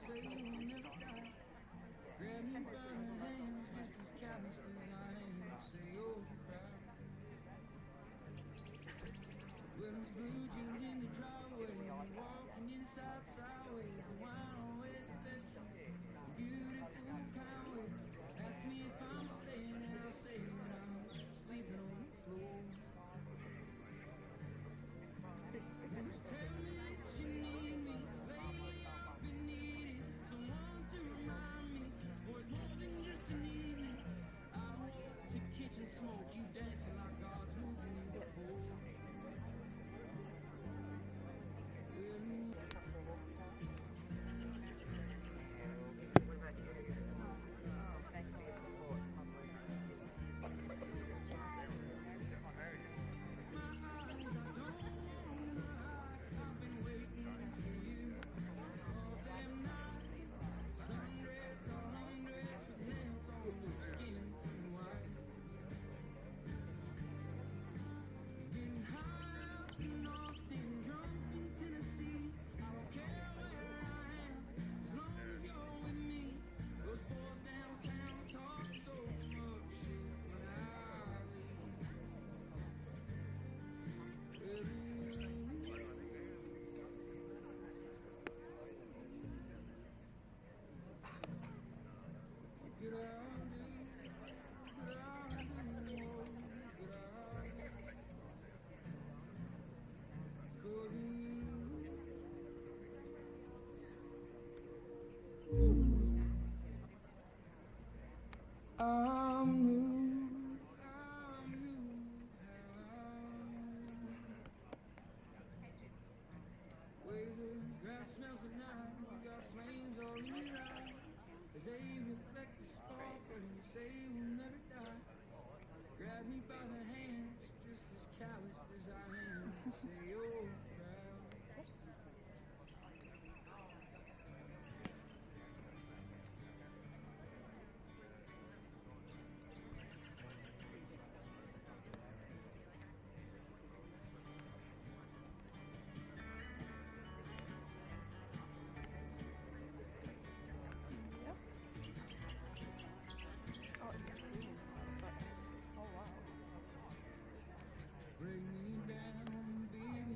say you will never die. Grab me by the hands, just as calloused as I am. Say you're proud. Well, it's blue jeans in the driveway, walking inside sideways. The wine always affects you, beautiful cowards. Ask me if I'm staying, and I'll say that I'm sleeping on the floor. Just tell me that you need me, 'cause lately I've been needing someone to remind me, boy, it's more than just an evening. I walk to kitchen smoke, you dancing like God's moving you before. I'm new. Way the grass smells at night, we got flames all around. As they reflect the spark, and you say we'll never die. Grab me by the hand, just as calloused as I am. Say you're proud. Break me down, baby.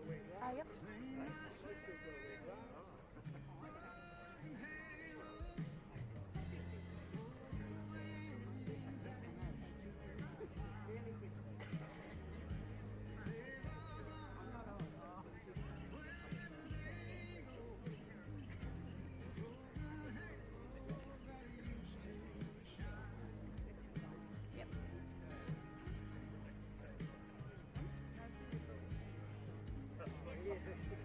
Yep. Yep.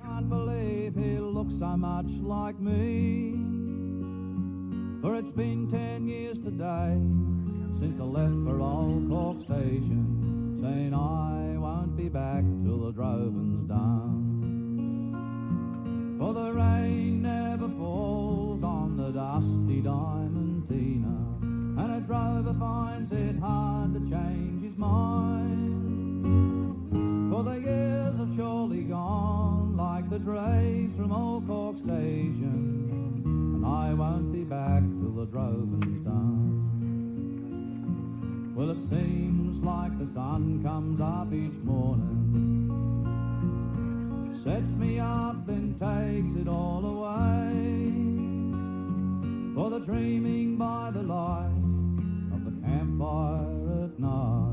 Can't believe he looks so much like me. For it's been 10 years today since I left for Old Cork Station, saying I won't be back till the droving's done. For the rain never falls on the dusty Diamantina, and a drover finds it hard to change his mind. For the years have surely gone like the drays from Old Cork Station, and I won't be back till the droving's done. Well, it seems like the sun comes up each morning, sets me up, then takes it all away. For the dreaming by the light of the campfire at night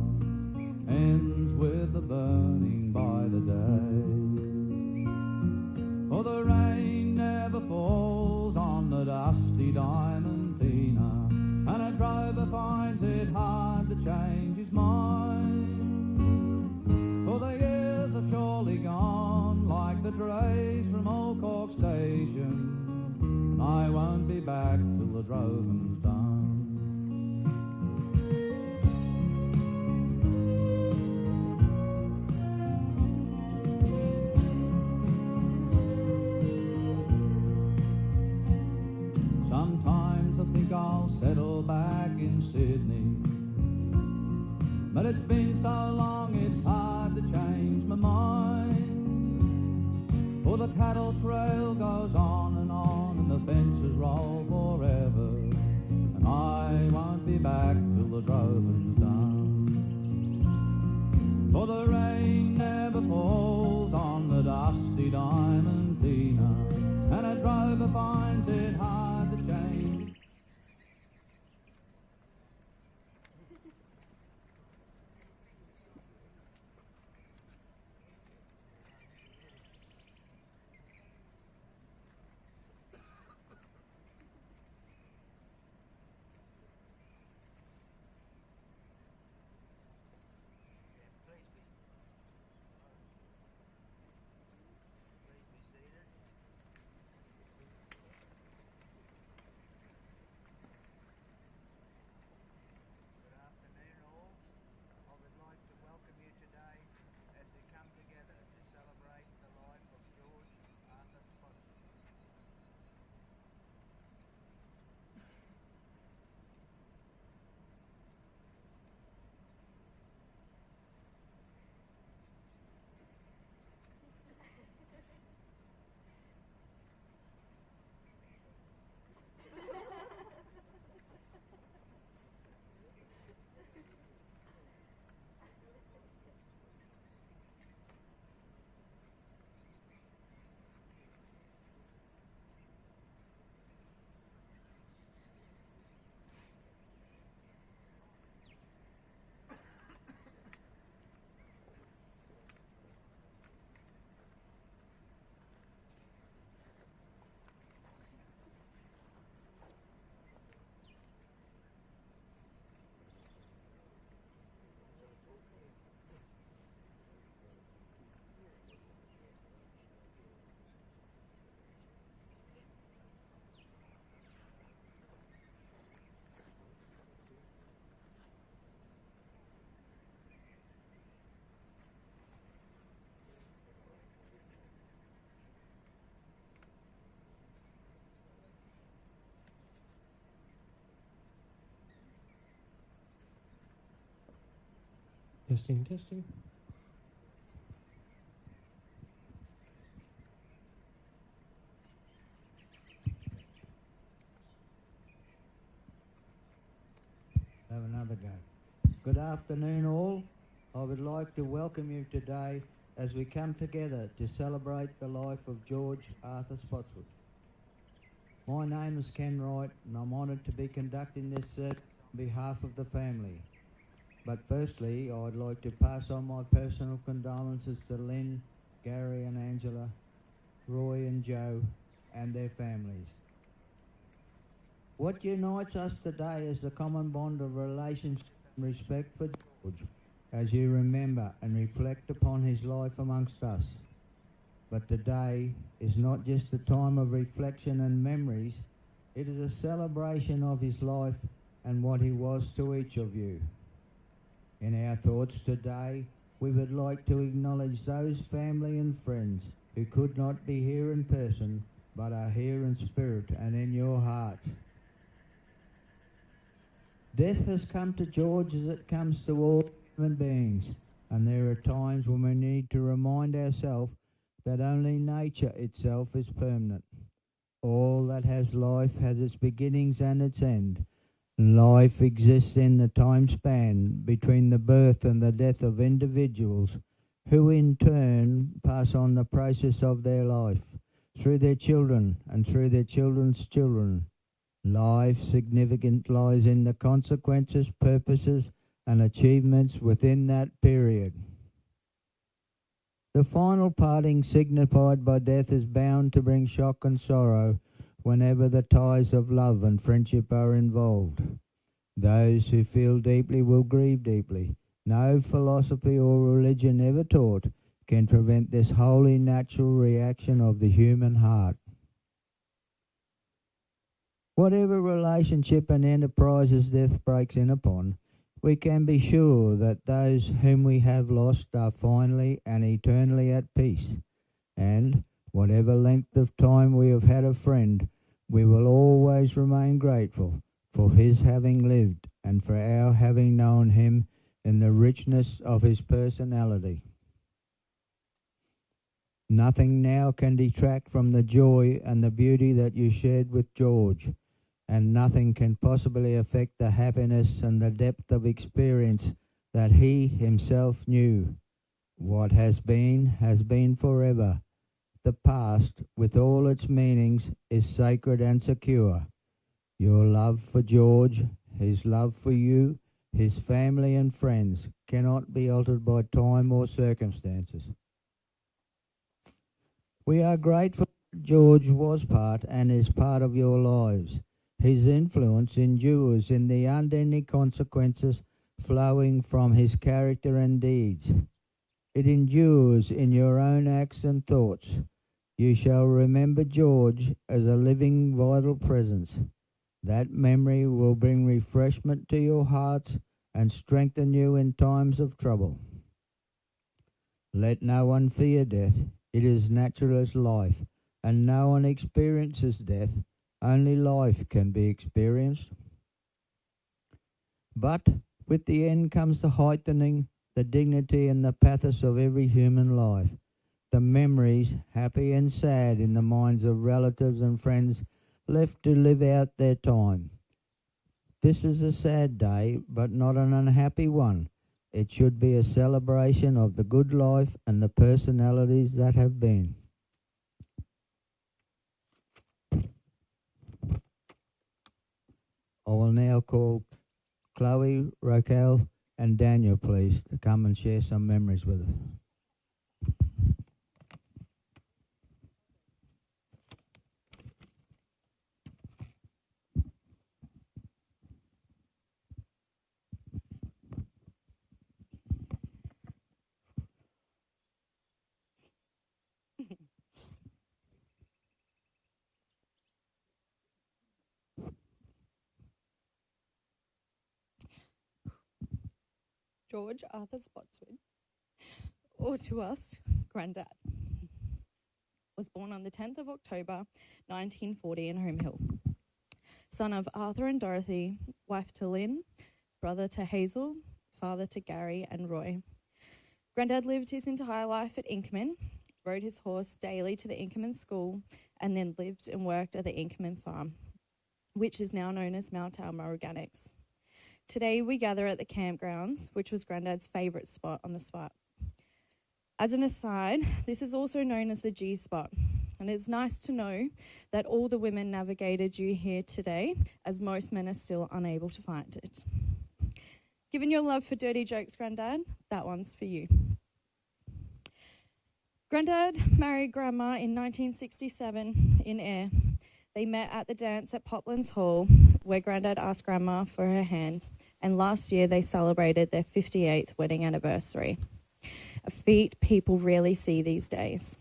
ends with the burning by the day. For the rain never falls on the dusty Diamantina, and a drover finds it hard to change his mind. For the years have surely gone like the drays from Old Cork Station, and I won't be back till the droving's done. Sometimes I think I'll settle back in Sydney, but it's been so long it's hard to change my mind. For the cattle trail goes on and the fences roll forever, and I won't be back till the droving's done. For the rain never falls on the dusty Diamantina, and a drover finds it hard to change. Testing, testing. Have another go. Good afternoon all. I would like to welcome you today as we come together to celebrate the life of George Arthur Spotswood. My name is Ken Wright and I'm honoured to be conducting this on behalf of the family. But firstly, I'd like to pass on my personal condolences to Lynn, Gary and Angela, Roy and Joe and their families. What unites us today is the common bond of relationship and respect for George, as you remember and reflect upon his life amongst us. But today is not just a time of reflection and memories, it is a celebration of his life and what he was to each of you. In our thoughts today, we would like to acknowledge those family and friends who could not be here in person, but are here in spirit and in your hearts. Death has come to George as it comes to all human beings, and there are times when we need to remind ourselves that only nature itself is permanent. All that has life has its beginnings and its end. Life exists in the time span between the birth and the death of individuals, who in turn pass on the process of their life through their children and through their children's children. Life's significance lies in the consequences, purposes, and achievements within that period. The final parting signified by death is bound to bring shock and sorrow whenever the ties of love and friendship are involved. Those who feel deeply will grieve deeply. No philosophy or religion ever taught can prevent this wholly natural reaction of the human heart. Whatever relationship and enterprises death breaks in upon, we can be sure that those whom we have lost are finally and eternally at peace, and whatever length of time we have had a friend, we will always remain grateful for his having lived and for our having known him in the richness of his personality. Nothing now can detract from the joy and the beauty that you shared with George, and nothing can possibly affect the happiness and the depth of experience that he himself knew. What has been forever. The past, with all its meanings, is sacred and secure. Your love for George, his love for you, his family and friends, cannot be altered by time or circumstances. We are grateful that George was part and is part of your lives. His influence endures in the unending consequences flowing from his character and deeds. It endures in your own acts and thoughts. You shall remember George as a living, vital presence. That memory will bring refreshment to your hearts and strengthen you in times of trouble. Let no one fear death. It is natural as life, and no one experiences death. Only life can be experienced. But with the end comes the heightening, the dignity and the pathos of every human life. The memories, happy and sad, in the minds of relatives and friends left to live out their time. This is a sad day, but not an unhappy one. It should be a celebration of the good life and the personalities that have been. I will now call Chloe, Raquel and Daniel, please, to come and share some memories with us. George Arthur Sportswood, or to us, Grandad, was born on the 10th of October 1940 in Home Hill. Son of Arthur and Dorothy, wife to Lynn, brother to Hazel, father to Gary and Roy. Grandad lived his entire life at Inkerman, rode his horse daily to the Inkerman school, and then lived and worked at the Inkerman farm, which is now known as Mount Alma Organics. Today we gather at the campgrounds, which was Grandad's favourite spot on the spot. As an aside, this is also known as the G spot, and it's nice to know that all the women navigated you here today, as most men are still unable to find it. Given your love for dirty jokes, Grandad, that one's for you. Grandad married Grandma in 1967 in Ayr. They met at the dance at Poplands Hall, where Grandad asked Grandma for her hand, and last year they celebrated their 58th wedding anniversary, a feat people rarely see these days.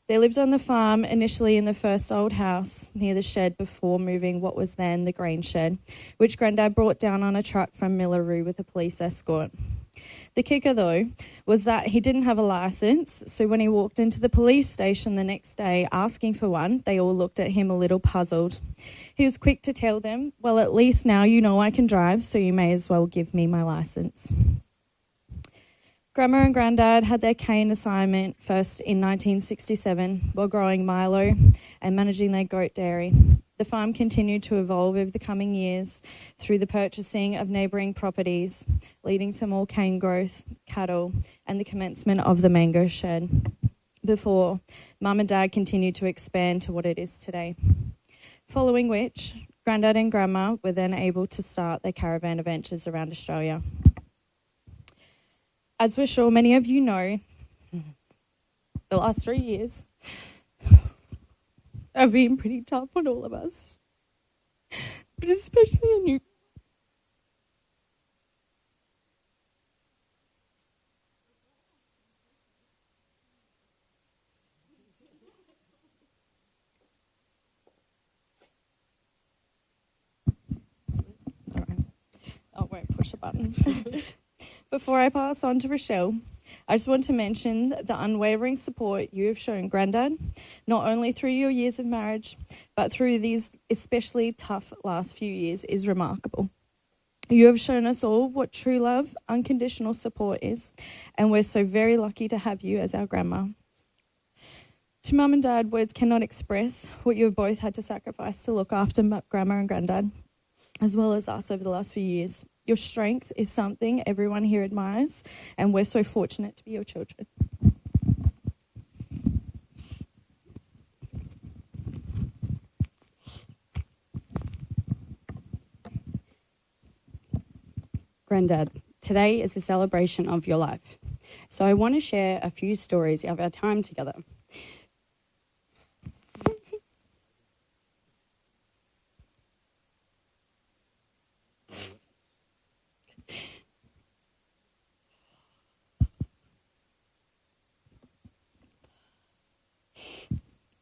They lived on the farm initially in the first old house near the shed before moving what was then the grain shed, which Grandad brought down on a truck from Millaroo with a police escort. The kicker, though, was that he didn't have a license, so when he walked into the police station the next day asking for one, they all looked at him a little puzzled. He was quick to tell them, well, at least now you know I can drive, so you may as well give me my license. Grandma and Grandad had their cane assignment first in 1967 while growing Milo and managing their goat dairy. The farm continued to evolve over the coming years through the purchasing of neighbouring properties, leading to more cane growth, cattle, and the commencement of the mango shed, before Mum and Dad continued to expand to what it is today. Following which, Grandad and Grandma were then able to start their caravan adventures around Australia. As we're sure many of you know, the last 3 years have been pretty tough on all of us, but especially on you. All right. I won't push a button. Before I pass on to Rochelle, I just want to mention the unwavering support you have shown Grandad, not only through your years of marriage, but through these especially tough last few years is remarkable. You have shown us all what true love, unconditional support is, and we're so very lucky to have you as our grandma. To Mum and Dad, words cannot express what you have both had to sacrifice to look after Grandma and Grandad, as well as us over the last few years. Your strength is something everyone here admires, and we're so fortunate to be your children. Grandad, today is a celebration of your life. So I want to share a few stories of our time together.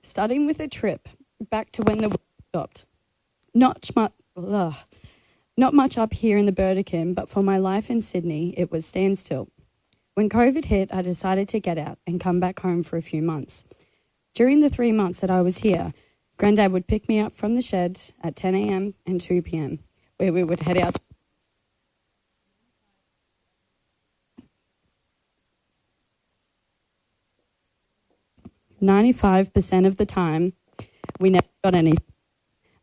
Starting with a trip back to when the world stopped. Not much up here in the Burdekin, but for my life in Sydney, it was standstill. When COVID hit, I decided to get out and come back home for a few months. During the 3 months that I was here, Grandad would pick me up from the shed at 10 a.m. and 2 p.m, where we would head out. "95% of the time, we never got anything.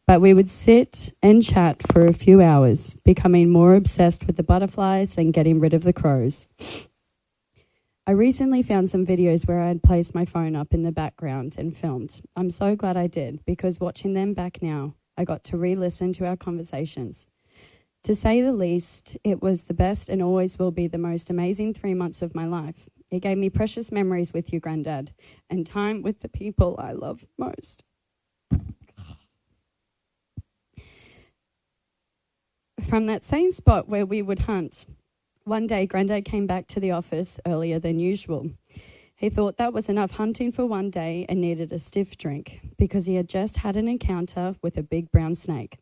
But we would sit and chat for a few hours, becoming more obsessed with the butterflies than getting rid of the crows. I recently found some videos where I had placed my phone up in the background and filmed. I'm so glad I did, because watching them back now, I got to re-listen to our conversations. To say the least, it was the best and always will be the most amazing 3 months of my life. It gave me precious memories with you, Grandad, and time with the people I love most. From that same spot where we would hunt, one day Grandad came back to the office earlier than usual. He thought that was enough hunting for one day and needed a stiff drink because he had just had an encounter with a big brown snake.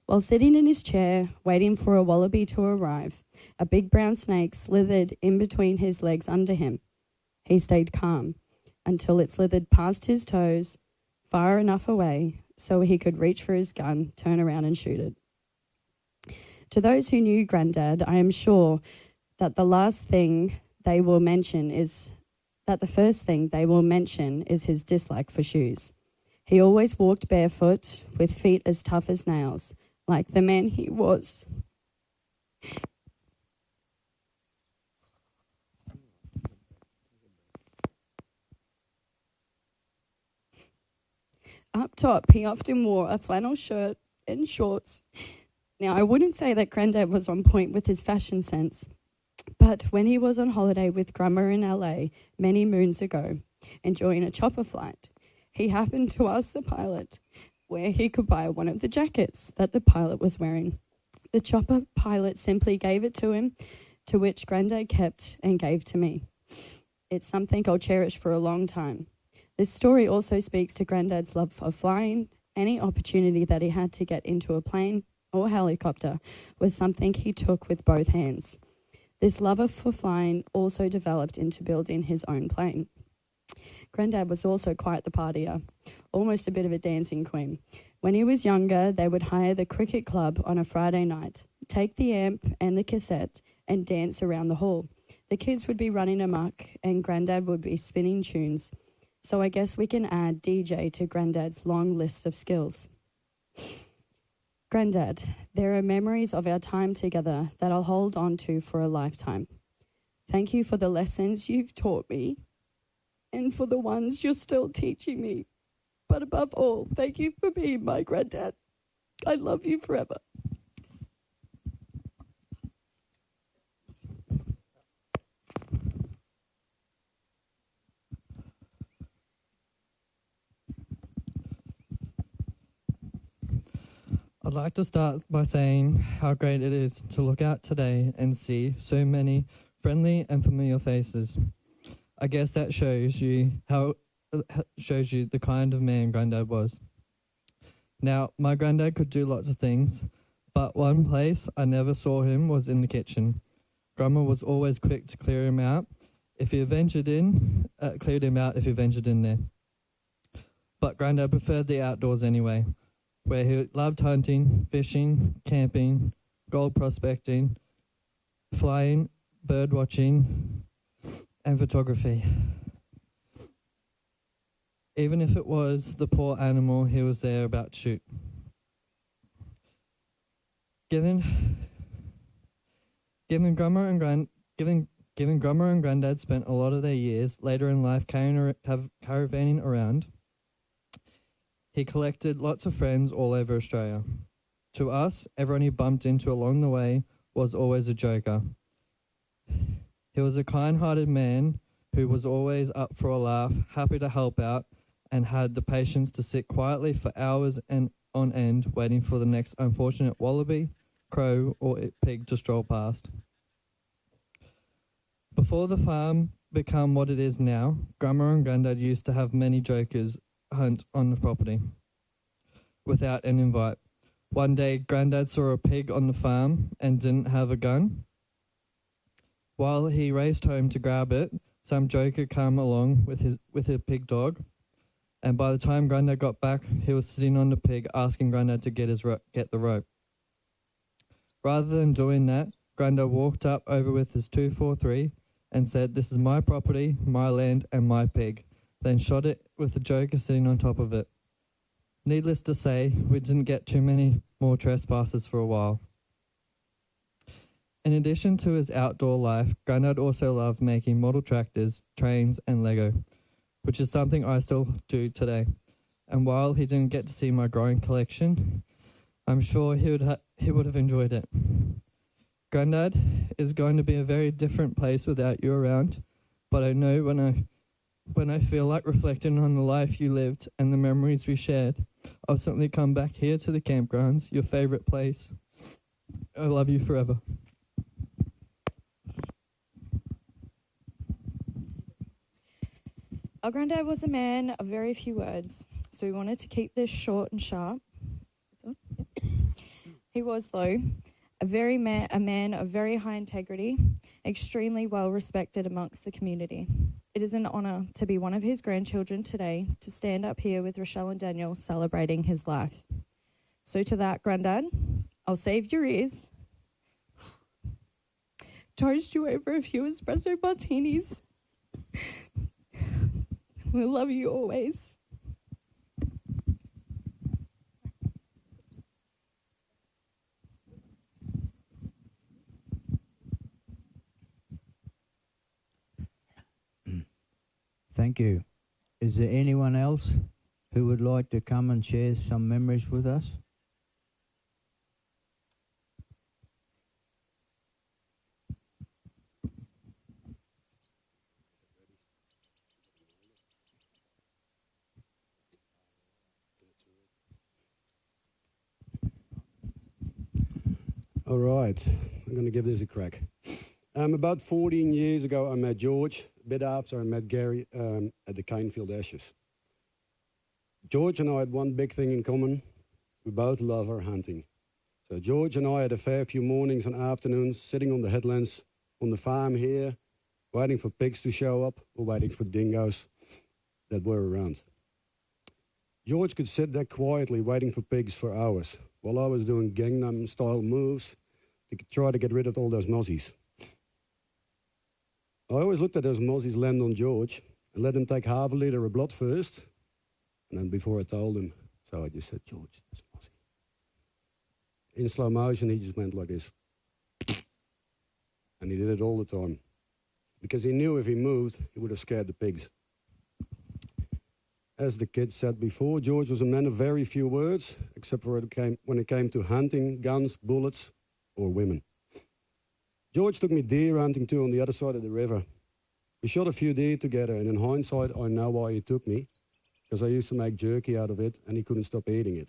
While sitting in his chair, waiting for a wallaby to arrive, a big brown snake slithered in between his legs under him. He stayed calm until it slithered past his toes, far enough away so he could reach for his gun, turn around and shoot it. To those who knew Grandad, I am sure that the first thing they will mention is his dislike for shoes. He always walked barefoot with feet as tough as nails, like the man he was. Up top, he often wore a flannel shirt and shorts. Now, I wouldn't say that Grandad was on point with his fashion sense, but when he was on holiday with Grandma in LA many moons ago, enjoying a chopper flight, he happened to ask the pilot where he could buy one of the jackets that the pilot was wearing. The chopper pilot simply gave it to him, to which Grandad kept and gave to me. It's something I'll cherish for a long time. This story also speaks to Grandad's love for flying. Any opportunity that he had to get into a plane or helicopter was something he took with both hands. This love for flying also developed into building his own plane. Grandad was also quite the partier, almost a bit of a dancing queen. When he was younger, they would hire the cricket club on a Friday night, take the amp and the cassette, and dance around the hall. The kids would be running amok, and Grandad would be spinning tunes. So I guess we can add DJ to Grandad's long list of skills. Grandad, there are memories of our time together that I'll hold on to for a lifetime. Thank you for the lessons you've taught me and for the ones you're still teaching me. But above all, thank you for being my Grandad. I love you forever. I'd like to start by saying how great it is to look out today and see so many friendly and familiar faces. I guess that shows you the kind of man Grandad was. Now, my Grandad could do lots of things, but one place I never saw him was in the kitchen. Grandma was always quick to clear him out if he ventured in there. But Grandad preferred the outdoors anyway, where he loved hunting, fishing, camping, gold prospecting, flying, bird watching, and photography. Even if it was the poor animal he was there about to shoot. Given Grandma and Grandad spent a lot of their years later in life caravanning around, he collected lots of friends all over Australia. To us, everyone he bumped into along the way was always a joker. He was a kind-hearted man who was always up for a laugh, happy to help out, and had the patience to sit quietly for hours and on end waiting for the next unfortunate wallaby, crow, or pig to stroll past. Before the farm became what it is now, Grandma and Grandad used to have many jokers hunt on the property without an invite. One day, Grandad saw a pig on the farm and didn't have a gun. While he raced home to grab it, some joker came along with his pig dog, and by the time Grandad got back, he was sitting on the pig asking Grandad to get the rope. Rather than doing that, Grandad walked up over with his 243 and said, "This is my property, my land, and my pig," then shot it with the joker sitting on top of it. Needless to say, we didn't get too many more trespassers for a while. In addition to his outdoor life, Grandad also loved making model tractors, trains, and Lego, which is something I still do today. And while he didn't get to see my growing collection, I'm sure he would have enjoyed it. Grandad is going to be a very different place without you around, but I know when I feel like reflecting on the life you lived and the memories we shared, I'll certainly come back here to the campgrounds, your favourite place. I love you forever. Our Grandad was a man of very few words, so we wanted to keep this short and sharp. He was, though, a man of very high integrity, extremely well respected amongst the community. It is an honour to be one of his grandchildren today, to stand up here with Rochelle and Daniel celebrating his life. So to that, Grandad, I'll save your ears. Toast you over a few espresso martinis. We love you always. Thank you. Is there anyone else who would like to come and share some memories with us? All right, I'm going to give this a crack. About 14 years ago, I met George. A bit after, I met Gary at the Kinefield Ashes. George and I had one big thing in common. We both love our hunting. So George and I had a fair few mornings and afternoons sitting on the headlands on the farm here, waiting for pigs to show up or waiting for dingoes that were around. George could sit there quietly waiting for pigs for hours while I was doing Gangnam-style moves to try to get rid of all those mozzies. I always looked at those mozzies land on George and let him take half a litre of blood first, and then before I told him, so I just said, George, it's a mozzie. In slow motion, he just went like this. And he did it all the time. Because he knew if he moved, he would have scared the pigs. As the kids said before, George was a man of very few words, except for when it came to hunting, guns, bullets, or women. George took me deer hunting too on the other side of the river. We shot a few deer together, and in hindsight, I know why he took me, because I used to make jerky out of it, and he couldn't stop eating it.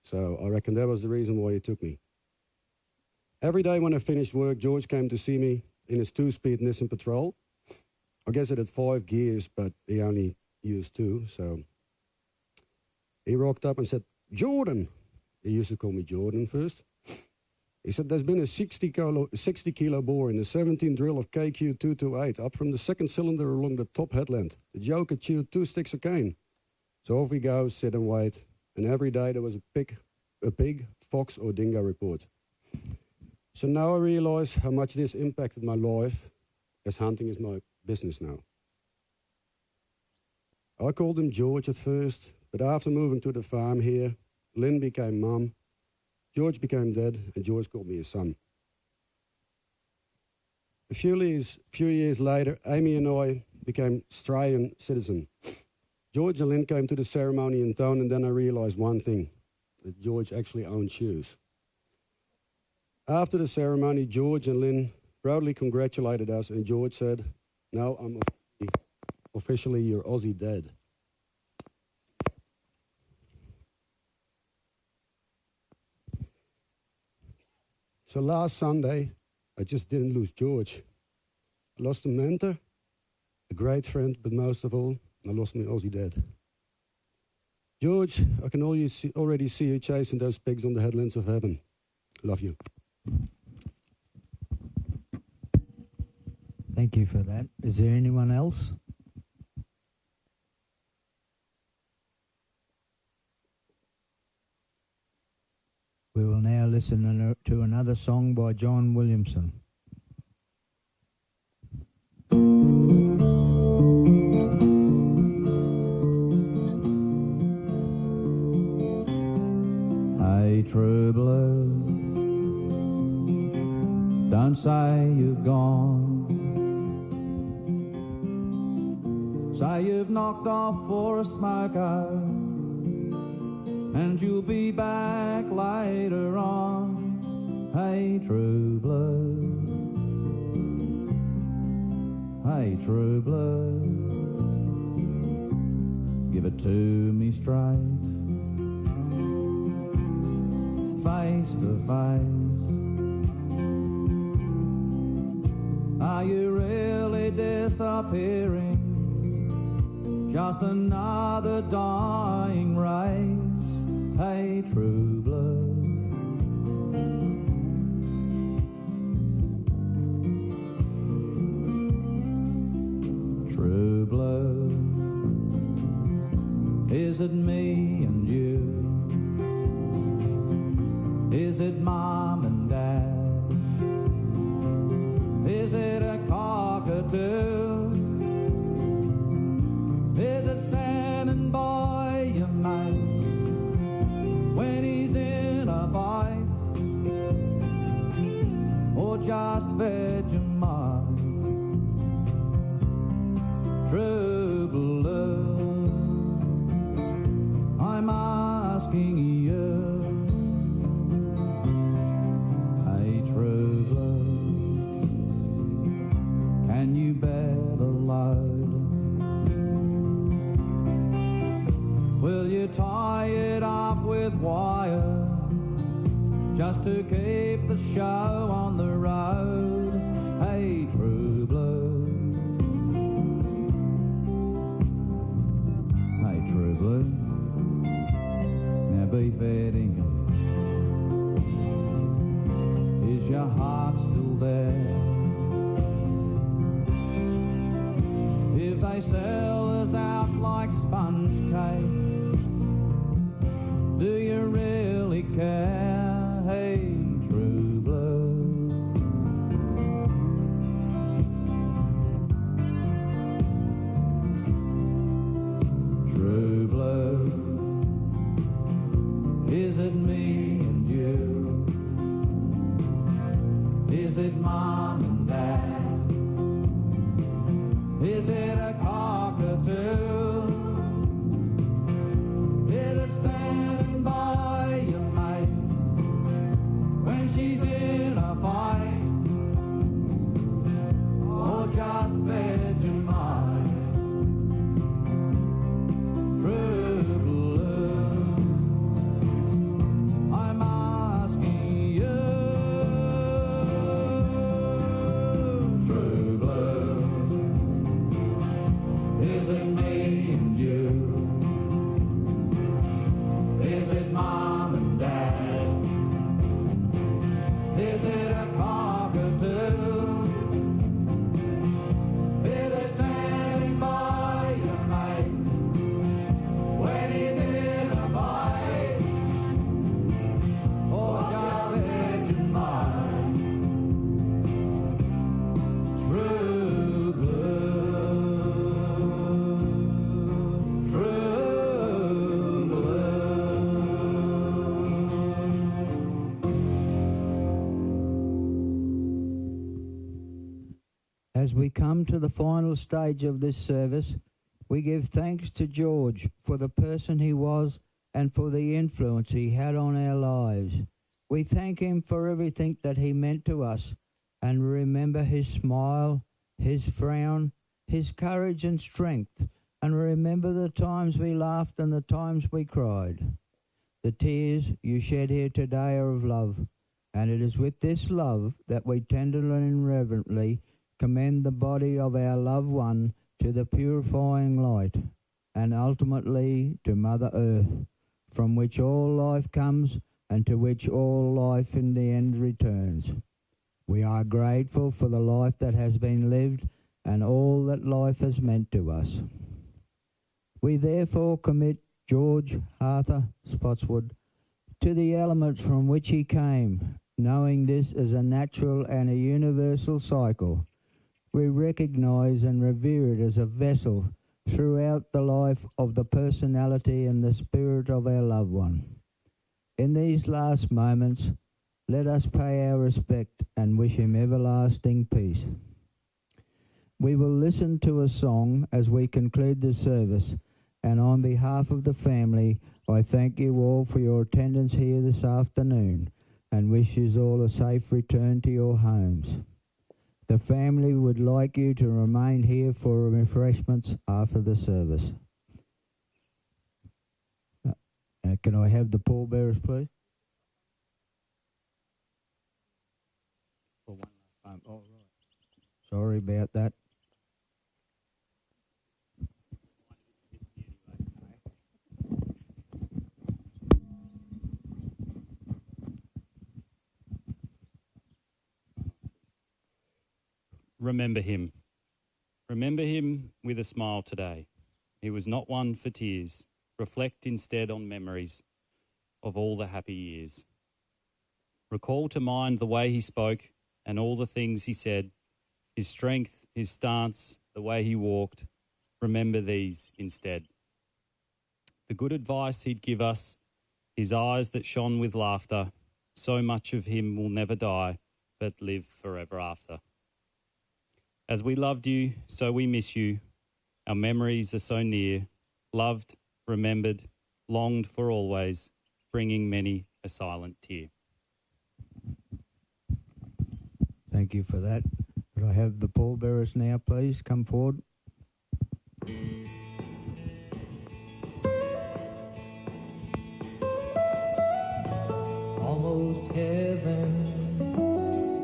So I reckon that was the reason why he took me. Every day when I finished work, George came to see me in his 2-speed Nissan Patrol. I guess it had 5 gears, but he only used 2, so he rocked up and said, Jordan. He used to call me Jordan first. He said, there's been a 60 kilo boar in the 17 drill of KQ228 up from the second cylinder along the top headland. The joker chewed 2 sticks of cane. So off we go, sit and wait. And every day there was a pig, fox or dingo report. So now I realize how much this impacted my life, as hunting is my business now. I called him George at first, but after moving to the farm here, Lynn became Mum, George became Dad, and George called me his son. A few years later, Amy and I became Australian citizens. George and Lynn came to the ceremony in town, and then I realized one thing, that George actually owned shoes. After the ceremony, George and Lynn proudly congratulated us, and George said, now I'm officially your Aussie dad. So last Sunday, I just didn't lose George. I lost a mentor, a great friend, but most of all, I lost my Aussie dad. George, I can already see you chasing those pigs on the headlands of heaven. Love you. Thank you for that. Is there anyone else? We will now listen to another song by John Williamson. Hey, true blue, don't say you've gone. Say you've knocked off for a smoke out, and you'll be back later on. Hey, true blue. Hey, true blue. Give it to me straight, face to face. Are you really disappearing? Just another dying race. Hey, true blue. True blue. Is it me and you? Is it Mom and Dad? Is it a cockatoo? Is it standing by your mate when he's in a fight, or just Vegemite? True blue, I'm asking you. Hey, true blue, can you bear the load? Will you tie it up with wire just to keep the show on the road? Hey, true blue. Hey, true blue. be fading? Is your heart still there? If they sell us out like sponge cake, do you really care? Hey, true blue. True blue. Is it me and you? Is it mom and dad? Is it a cockatoo? Is it standing by your mate when she's in a fight? Or just Vegemite? True blue, I'm asking you. True blue, is it me and you? Is it mom and dad? Is it a cockatoo? Is it standing by your mate when he's in a fight? Or just Vegemite? True blue, true blue. As we come to the final stage of this service, we give thanks to George for the person he was and for the influence he had on our lives. We thank him for everything that he meant to us and remember his smile, his frown, his courage and strength, and remember the times we laughed and the times we cried. The tears you shed here today are of love, and it is with this love that we tenderly and reverently commend the body of our loved one to the purifying light, and ultimately to Mother Earth, from which all life comes and to which all life in the end returns. We are grateful for the life that has been lived and all that life has meant to us. We therefore commit George Arthur Spotswood to the elements from which he came, knowing this as a natural and a universal cycle. We recognise and revere it as a vessel throughout the life of the personality and the spirit of our loved one. In these last moments, let us pay our respect and wish him everlasting peace. We will listen to a song as we conclude the service, and on behalf of the family, I thank you all for your attendance here this afternoon and wish you all a safe return to your homes. The family would like you to remain here for refreshments after the service. Can I have the pallbearers, please? Oh, right. Sorry about that. Remember him. Remember him with a smile today. He was not one for tears. Reflect instead on memories of all the happy years. Recall to mind the way he spoke and all the things he said, his strength, his stance, the way he walked. Remember these instead. The good advice he'd give us, his eyes that shone with laughter. So much of him will never die, but live forever after. As we loved you, so we miss you. Our memories are so near, loved, remembered, longed for always, bringing many a silent tear. Thank you for that. Could I have the pallbearers now, please, come forward? Almost heaven,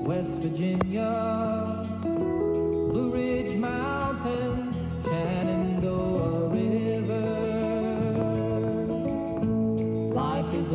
West Virginia, Blue Ridge Mountains, Shenandoah River. Life is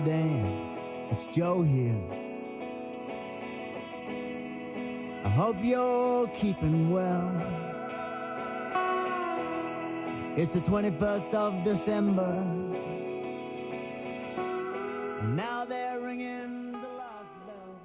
Dan, it's Joe here. I hope you're keeping well. It's the 21st of December, and now they're ringing the last bell.